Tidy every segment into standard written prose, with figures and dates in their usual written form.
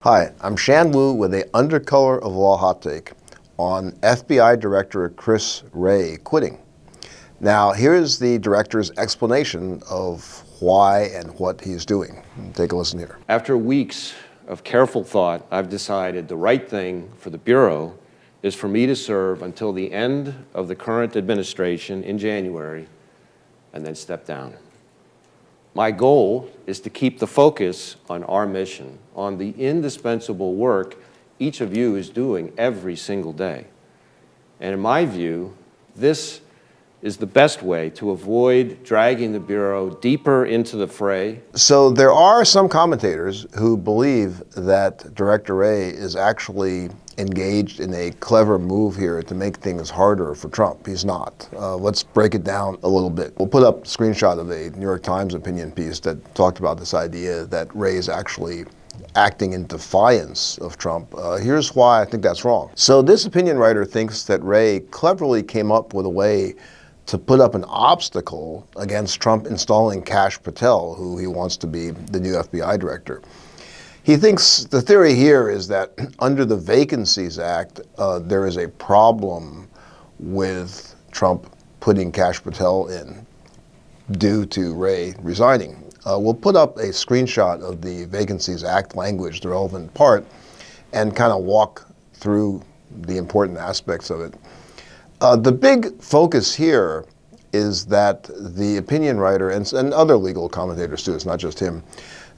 Hi, I'm Shan Wu with a Undercolor of Law hot take on FBI Director Chris Wray quitting. Now, here's the director's explanation of why and what he's doing. Take a listen here. After weeks of careful thought, I've decided the right thing for the Bureau is for me to serve until the end of the current administration in January and then step down. My goal is to keep the focus on our mission, on the indispensable work each of you is doing every single day. And in my view, this is the best way to avoid dragging the Bureau deeper into the fray. So there are some commentators who believe that Director Wray is actually engaged in a clever move here to make things harder for Trump. He's not. Let's break it down a little bit. We'll put up a screenshot of a New York Times opinion piece that talked about this idea that Wray is actually acting in defiance of Trump. Here's why I think that's wrong. So this opinion writer thinks that Wray cleverly came up with a way to put up an obstacle against Trump installing Kash Patel, who he wants to be the new FBI director. He thinks the theory here is that under the Vacancies Act, there is a problem with Trump putting Kash Patel in due to Wray resigning. We'll put up a screenshot of the Vacancies Act language, the relevant part, and kind of walk through the important aspects of it. The big focus here is that the opinion writer and other legal commentators too, it's not just him,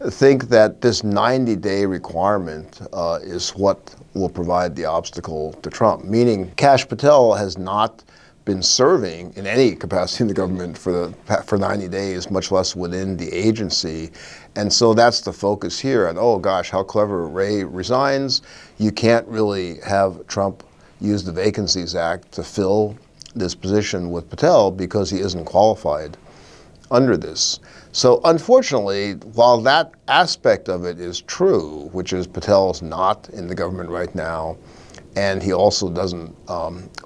think that this 90-day requirement is what will provide the obstacle to Trump, meaning Kash Patel has not been serving in any capacity in the government for 90 days, much less within the agency. And so that's the focus here. And oh gosh, how clever, Wray resigns. You can't really have Trump use the Vacancies Act to fill this position with Patel because he isn't qualified under this. So unfortunately, while that aspect of it is true, which is Patel's not in the government right now, and he also doesn't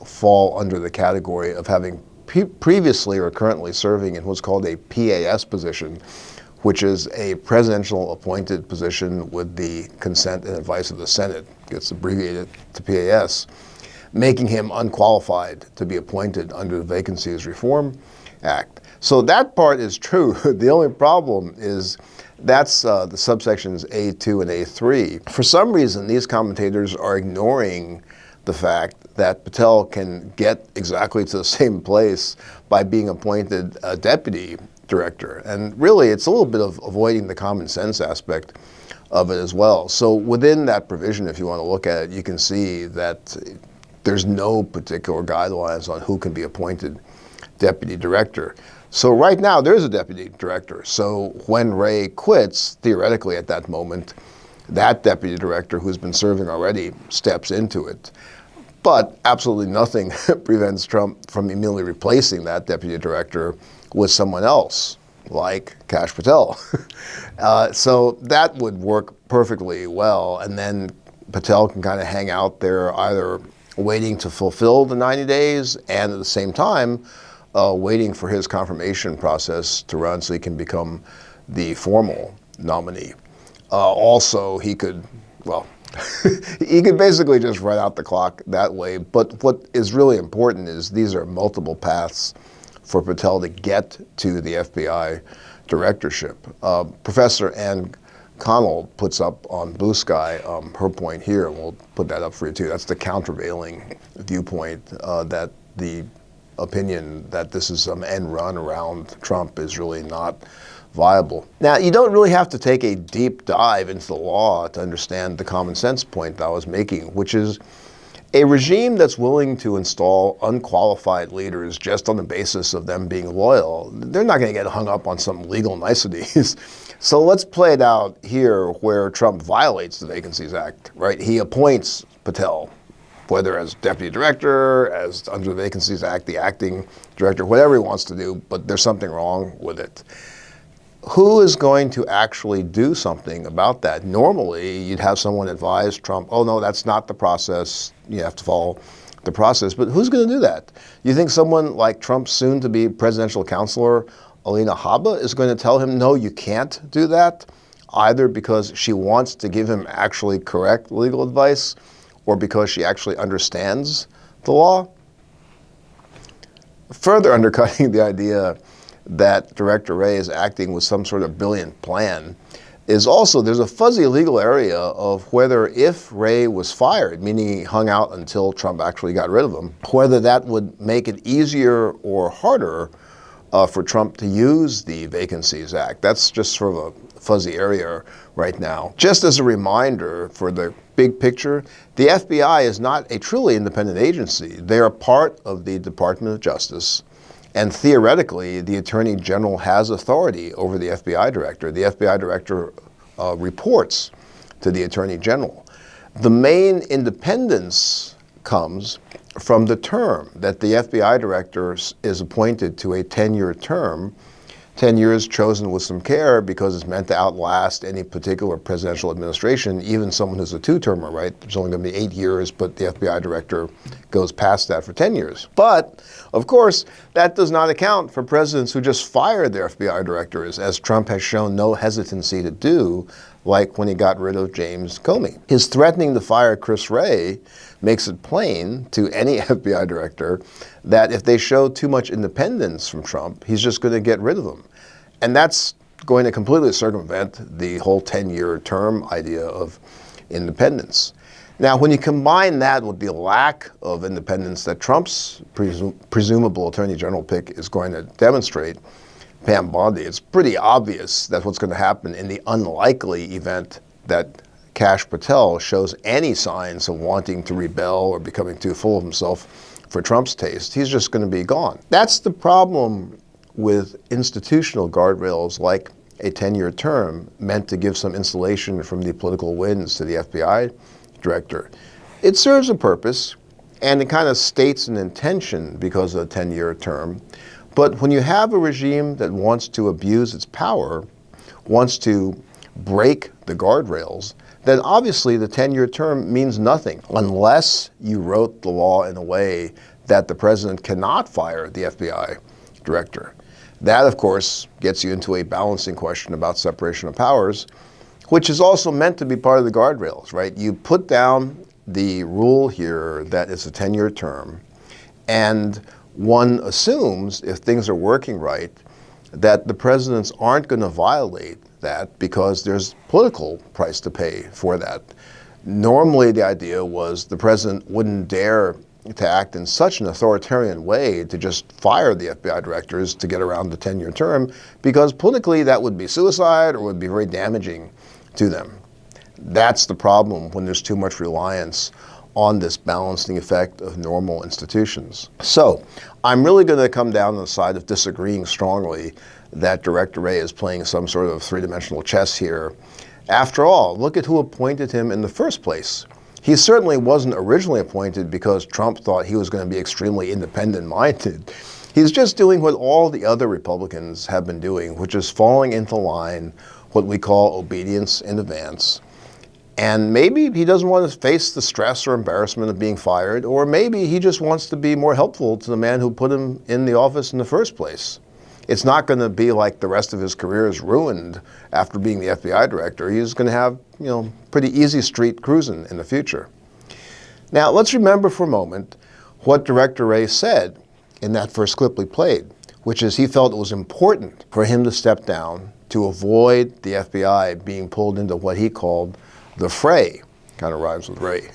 fall under the category of having previously or currently serving in what's called a PAS position, which is a presidential appointed position with the consent and advice of the Senate, gets abbreviated to PAS, making him unqualified to be appointed under the Vacancies Reform Act. So that part is true. The only problem is that's the subsections A2 and A3. For some reason, these commentators are ignoring the fact that Patel can get exactly to the same place by being appointed a deputy director. And really, it's a little bit of avoiding the common sense aspect of it as well. So within that provision, if you want to look at it, you can see that there's no particular guidelines on who can be appointed deputy director. So right now, there's a deputy director. So when Wray quits, theoretically at that moment, that deputy director who's been serving already steps into it. But absolutely nothing prevents Trump from immediately replacing that deputy director with someone else, like Kash Patel. So that would work perfectly well. And then Patel can kind of hang out there either waiting to fulfill the 90 days and at the same time waiting for his confirmation process to run so he can become the formal nominee. Also, he could, well, he could basically just run out the clock that way. But what is really important is these are multiple paths for Patel to get to the FBI directorship. Professor Ann Connell puts up on Blue Sky her point here, and we'll put that up for you too. That's the countervailing viewpoint that the opinion that this is some end run around Trump is really not viable. Now, you don't really have to take a deep dive into the law to understand the common sense point that I was making, which is a regime that's willing to install unqualified leaders just on the basis of them being loyal, they're not going to get hung up on some legal niceties. So let's play it out here where Trump violates the Vacancies Act, right? He appoints Patel, whether as deputy director, as under the Vacancies Act, the acting director, whatever he wants to do, but there's something wrong with it. Who is going to actually do something about that? Normally, you'd have someone advise Trump, oh no, that's not the process, you have to follow the process, but who's going to do that? You think someone like Trump's soon-to-be presidential counselor, Alina Habba, is going to tell him, no, you can't do that? either because she wants to give him actually correct legal advice or because she actually understands the law. Further undercutting the idea that Director Wray is acting with some sort of brilliant plan is also there's a fuzzy legal area of whether if Wray was fired, meaning he hung out until Trump actually got rid of him, whether that would make it easier or harder for Trump to use the Vacancies Act. That's just sort of a fuzzy area right now. Just as a reminder for the big picture, the FBI is not a truly independent agency. They are part of the Department of Justice. And theoretically, the Attorney General has authority over the FBI Director. The FBI Director reports to the Attorney General. The main independence comes from the term that the FBI Director is appointed to a 10-year term, 10 years chosen with some care because it's meant to outlast any particular presidential administration, even someone who's a two-termer, right? There's only going to be 8 years, but the FBI Director goes past that for 10 years. But, of course, that does not account for presidents who just fired their FBI directors, as Trump has shown no hesitancy to do, like when he got rid of James Comey. His threatening to fire Chris Wray makes it plain to any FBI director that if they show too much independence from Trump, he's just going to get rid of them. And that's going to completely circumvent the whole 10-year term idea of independence. Now, when you combine that with the lack of independence that Trump's presumable Attorney General pick is going to demonstrate, Pam Bondi, it's pretty obvious that's what's going to happen in the unlikely event that Kash Patel shows any signs of wanting to rebel or becoming too full of himself for Trump's taste. He's just going to be gone. That's the problem with institutional guardrails like a 10-year term meant to give some insulation from the political winds to the FBI Director. It serves a purpose, and it kind of states an intention because of a 10-year term. But when you have a regime that wants to abuse its power, wants to break the guardrails, then obviously the 10-year term means nothing unless you wrote the law in a way that the president cannot fire the FBI Director. That, of course, gets you into a balancing question about separation of powers, which is also meant to be part of the guardrails, right? You put down the rule here that it's a 10-year term, and one assumes, if things are working right, that the presidents aren't going to violate that because there's political price to pay for that. Normally, the idea was the president wouldn't dare to act in such an authoritarian way to just fire the FBI directors to get around the 10-year term, because politically that would be suicide or would be very damaging to them. That's the problem when there's too much reliance on this balancing effect of normal institutions. So I'm really going to come down on the side of disagreeing strongly that Director Wray is playing some sort of three-dimensional chess here. After all, look at who appointed him in the first place. He certainly wasn't originally appointed because Trump thought he was going to be extremely independent-minded. He's just doing what all the other Republicans have been doing, which is falling into line, what we call obedience in advance. And maybe he doesn't want to face the stress or embarrassment of being fired, or maybe he just wants to be more helpful to the man who put him in the office in the first place. It's not going to be like the rest of his career is ruined after being the FBI director. He's going to have, pretty easy street cruising in the future. Now, let's remember for a moment what Director Wray said in that first clip we played, which is he felt it was important for him to step down to avoid the FBI being pulled into what he called the fray. Kind of rhymes with Ray.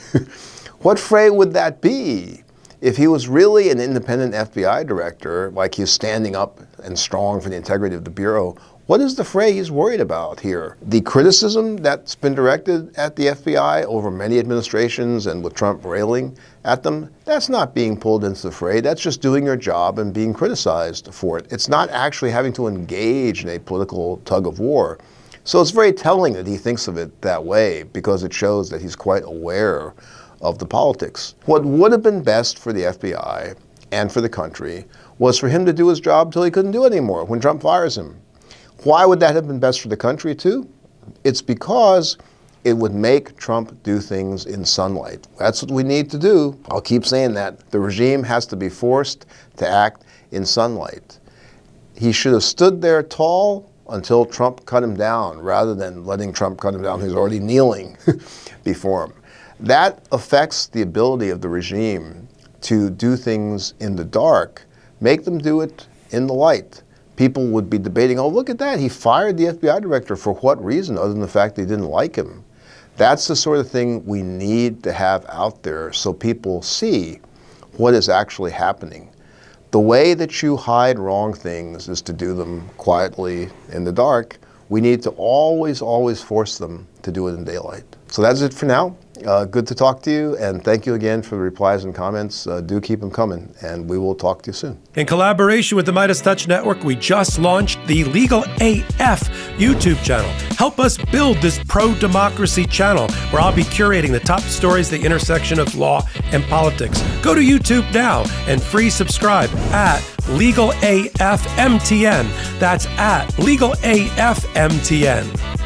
What fray would that be? If he was really an independent FBI director, like he's standing up and strong for the integrity of the Bureau, what is the fray he's worried about here? The criticism that's been directed at the FBI over many administrations and with Trump railing at them, that's not being pulled into the fray. That's just doing your job and being criticized for it. It's not actually having to engage in a political tug of war. So it's very telling that he thinks of it that way, because it shows that he's quite aware of the politics. What would have been best for the FBI and for the country was for him to do his job till he couldn't do it anymore when Trump fires him. Why would that have been best for the country too? It's because it would make Trump do things in sunlight. That's what we need to do. I'll keep saying that. The regime has to be forced to act in sunlight. He should have stood there tall until Trump cut him down, rather than letting Trump cut him down, who's already kneeling before him. That affects the ability of the regime to do things in the dark, make them do it in the light. People would be debating, oh, look at that, he fired the FBI director for what reason other than the fact they didn't like him? That's the sort of thing we need to have out there so people see what is actually happening. The way that you hide wrong things is to do them quietly in the dark. We need to always, always force them to do it in daylight. So that's it for now. Good to talk to you, and thank you again for the replies and comments. Do keep them coming, and we will talk to you soon. In collaboration with the Midas Touch Network, we just launched the Legal AF YouTube channel. Help us build this pro-democracy channel where I'll be curating the top stories at the intersection of law and politics. Go to YouTube now and free subscribe at Legal AF MTN. That's at Legal AF MTN.